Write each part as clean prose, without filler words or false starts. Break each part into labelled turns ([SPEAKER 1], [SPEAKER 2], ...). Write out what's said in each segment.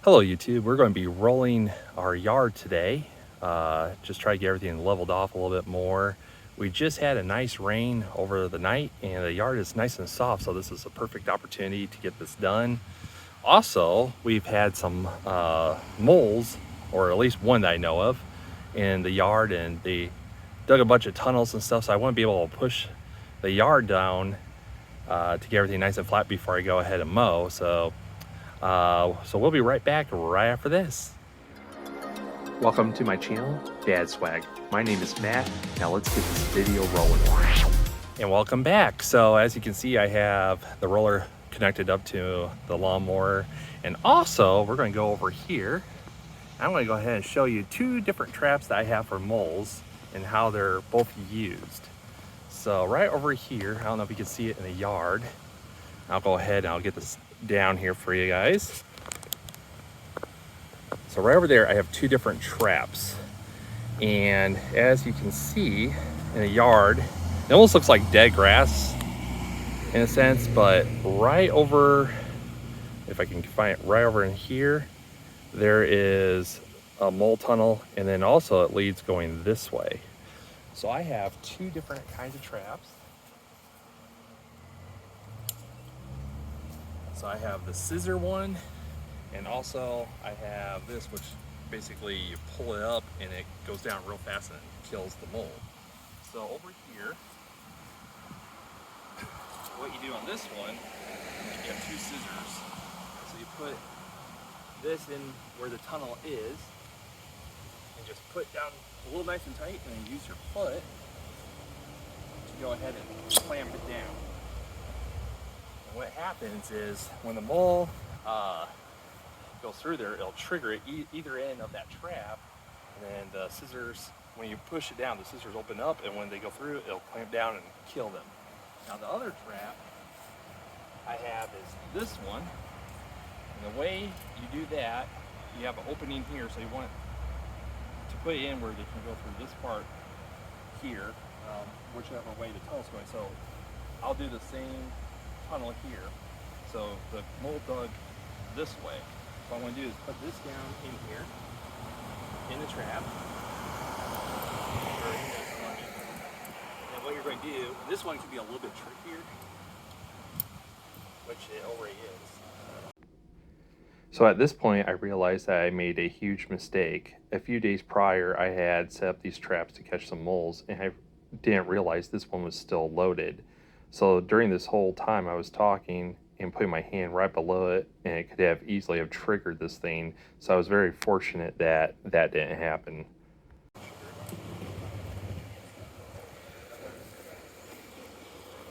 [SPEAKER 1] Hello YouTube, we're going to be rolling our yard today. Just try to get everything leveled off a little bit more. We just had a nice rain over the night and the yard is nice and soft, so this is a perfect opportunity to get this done. Also, we've had some moles, or at least one that I know of, in the yard, and they dug a bunch of tunnels and stuff, so I want to be able to push the yard down to get everything nice and flat before I go ahead and mow. So we'll be right back right after this. Welcome to my channel, Dad Swag. My name is Matt. Now let's get this video rolling. And welcome back. So as you can see, I have the roller connected up to the lawnmower. And also, we're going to go over here. I'm going to go ahead and show you two different traps that I have for moles and how they're both used. So right over here, I don't know if you can see it in the yard. I'll go ahead and I'll get this down here for you guys. So right over there, I have two different traps. And as you can see in the yard, it almost looks like dead grass in a sense, but right over, if I can find it, right over in here, there is a mole tunnel, and then also it leads going this way. So I have two different kinds of traps. So I have the scissor one, and also I have this, which basically you pull it up and it goes down real fast and it kills the mole. So over here, what you do on this one, you have two scissors. So you put this in where the tunnel is, and just put it down a little nice and tight, and then use your foot to go ahead and clamp it down. And what happens is when the mole goes through there, it'll trigger it either end of that trap, and then the scissors, when you push it down, the scissors open up, and when they go through, it'll clamp down and kill them. Now the other trap I have is this one, and the way you do that, you have an opening here, so you want to put it in where they can go through this part here, whichever way the tunnel's going. So I'll do the same tunnel here. So the mole dug this way. So what I'm going to do is put this down in here, in the trap. And what you're going to do, this one can be a little bit trickier, which it already is. So at this point, I realized that I made a huge mistake. A few days prior, I had set up these traps to catch some moles, and I didn't realize this one was still loaded. So during this whole time I was talking and putting my hand right below it, and it could have easily have triggered this thing. So I was very fortunate that that didn't happen.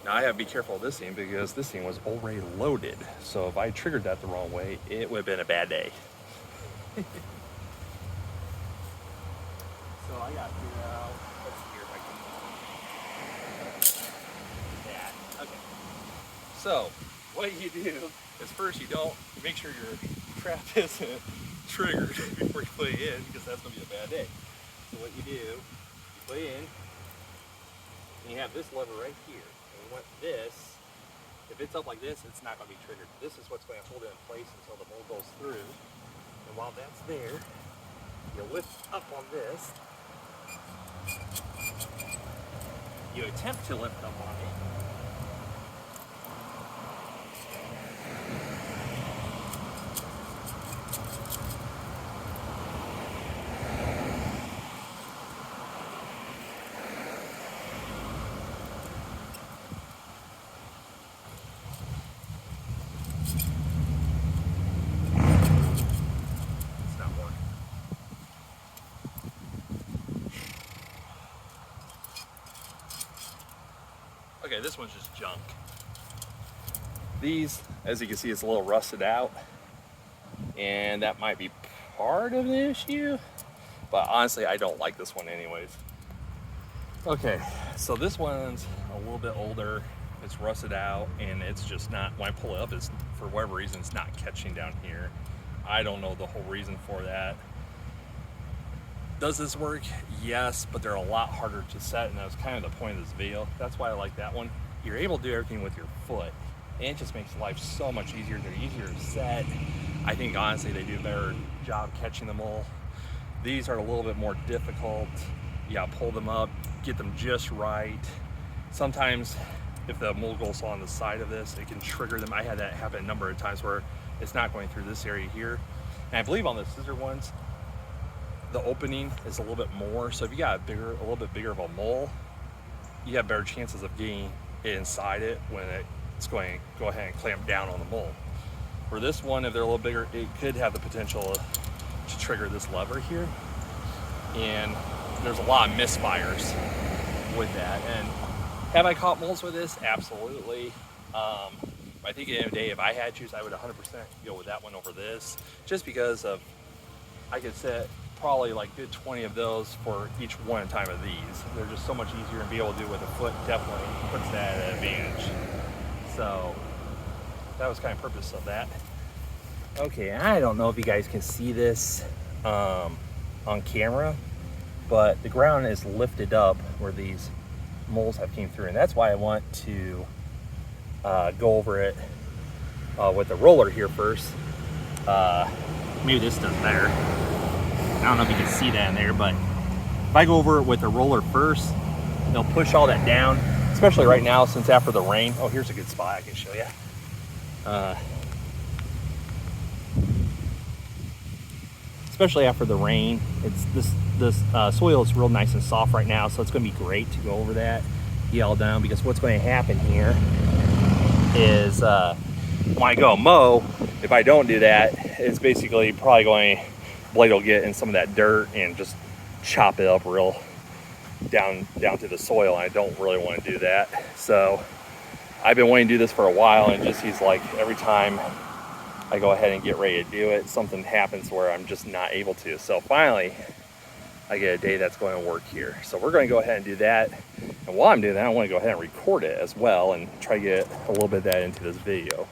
[SPEAKER 1] Now I have to be careful of this thing because this thing was already loaded. So if I triggered that the wrong way, it would have been a bad day. So I got to figure out, let's see here if I can that. Okay. So what you do is first you don't make sure your trap isn't triggered before you put it in, because that's going to be a bad day. So what you do, you put it in, and you have this lever right here. And you want this, if it's up like this, it's not going to be triggered. This is what's going to hold it in place until the mole goes through. And while that's there, you lift up on this. You attempt to lift up on it. It's not working. Okay, this one's just junk. These, as you can see, it's a little rusted out, and that might be part of the issue, but honestly, I don't like this one anyways. Okay, so this one's a little bit older, it's rusted out, and it's just not, when I pull it up, it's, for whatever reason, it's not catching down here. I don't know the whole reason for that. Does this work? Yes, but they're a lot harder to set, and that was kind of the point of this video. That's why I like that one. You're able to do everything with your foot, and it just makes life so much easier. They're easier to set. I think honestly they do a better job catching the mole. These are a little bit more difficult. You gotta pull them up, get them just right. Sometimes if the mole goes on the side of this, it can trigger them. I had that happen a number of times where it's not going through this area here. And I believe on the scissor ones, the opening is a little bit more. So if you got a little bit bigger of a mole, you have better chances of getting it inside it when it's going to go ahead and clamp down on the mole. For this one, if they're a little bigger, it could have the potential to trigger this lever here. And there's a lot of misfires with that. And have I caught moles with this? Absolutely. I think at the end of the day, if I had to choose, I would 100% go with that one over this, just because of, I could set probably like good 20 of those for each one time of these. They're just so much easier, and be able to do it with a foot definitely puts that at an advantage. So that was kind of purpose of that. Okay, I don't know if you guys can see this on camera, but the ground is lifted up where these moles have came through, and that's why I want to go over it with the roller here first. Maybe this does better. I don't know if you can see that in there, but if I go over it with the roller first, it'll push all that down, especially right now since after the rain. Oh, here's a good spot I can show you. Especially after the rain, it's this soil is real nice and soft right now, so it's going to be great to go over that, get all down, because what's going to happen here is when I go mow, if I don't do that, it's basically probably going, blade will get in some of that dirt and just chop it up real down to the soil, and I don't really want to do that. So I've been wanting to do this for a while, and just seems like every time I go ahead and get ready to do it, something happens where I'm just not able to. So finally I get a day that's going to work here. So we're going to go ahead and do that. And while I'm doing that, I want to go ahead and record it as well and try to get a little bit of that into this video.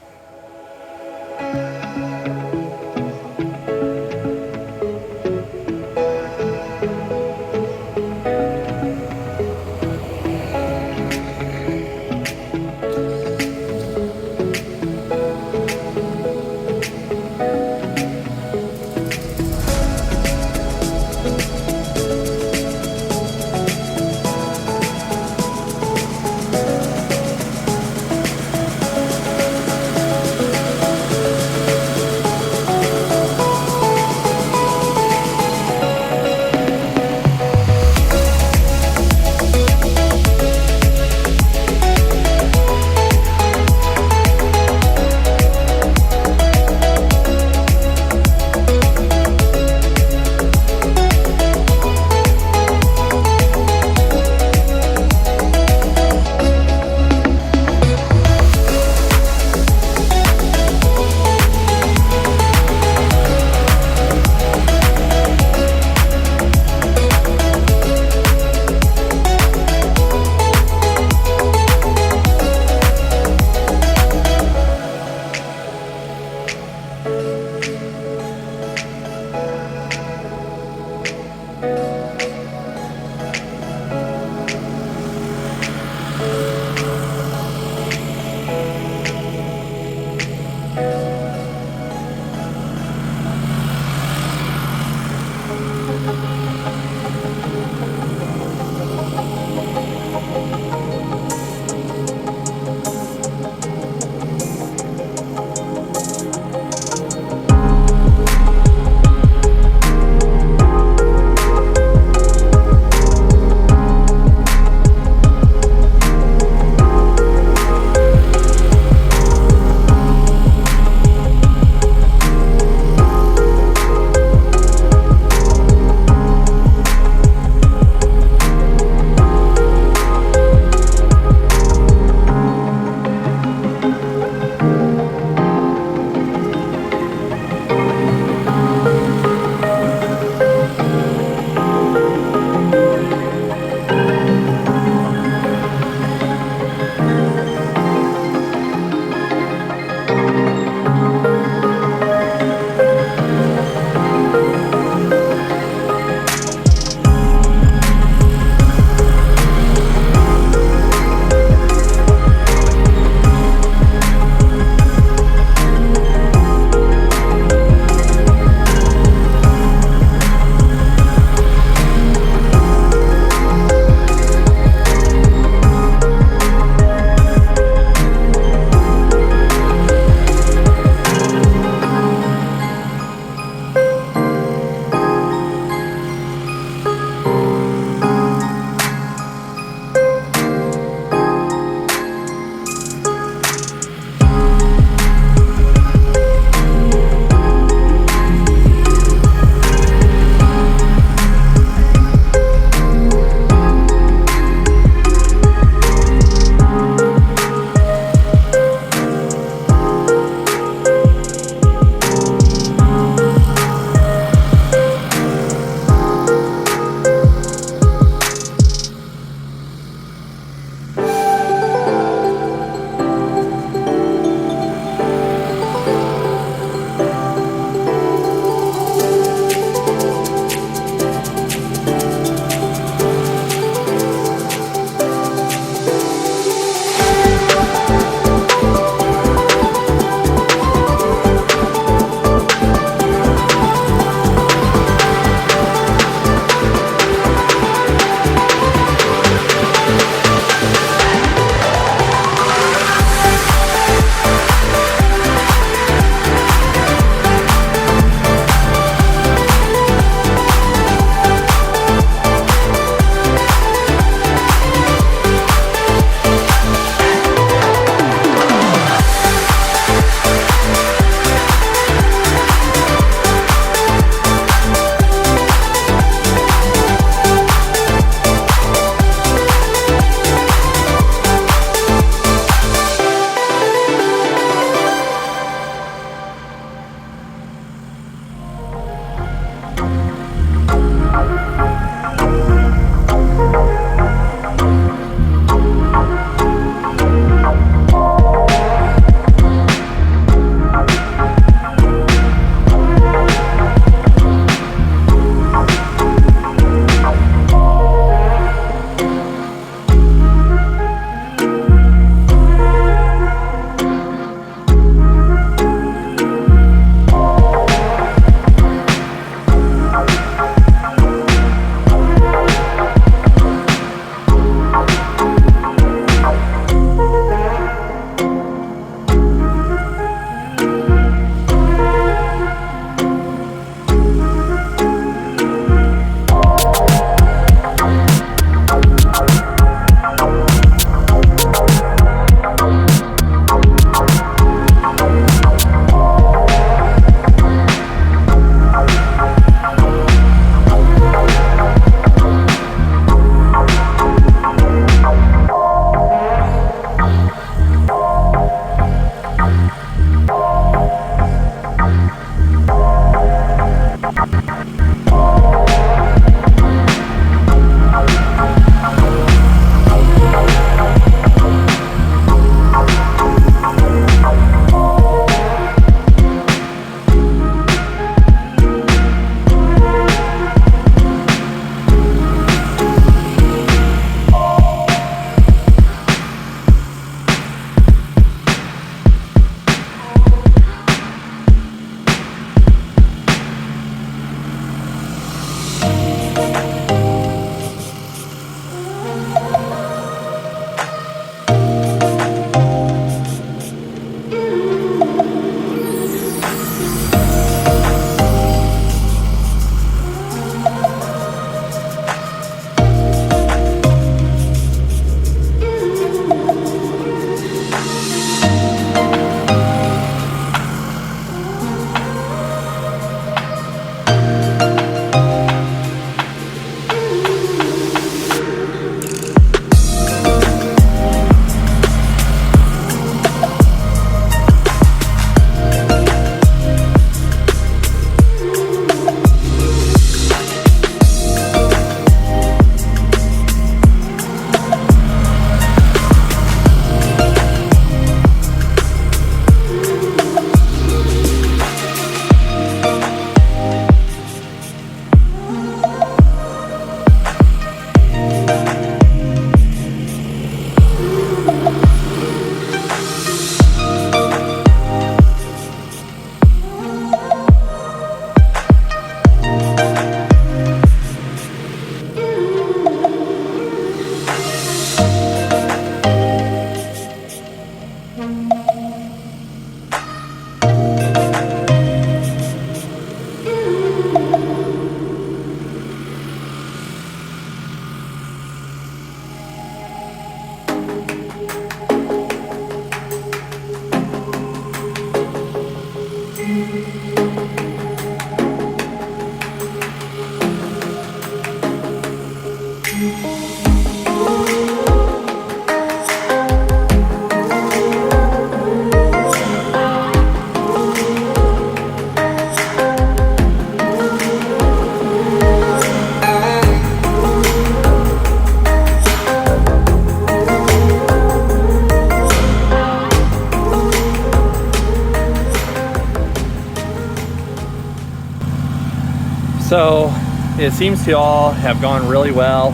[SPEAKER 1] So it seems to all have gone really well.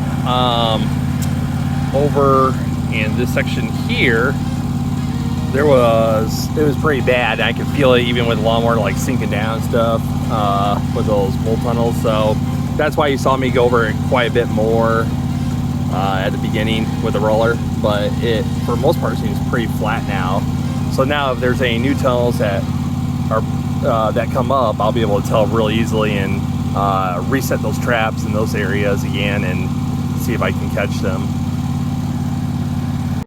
[SPEAKER 1] Over in this section here, it was pretty bad. I could feel it even with the lawnmower like sinking down and stuff with those bolt tunnels. So that's why you saw me go over it quite a bit more at the beginning with the roller. But it, for the most part, seems pretty flat now. So now if there's any new tunnels that are that come up, I'll be able to tell real easily and reset those traps in those areas again and see if I can catch them.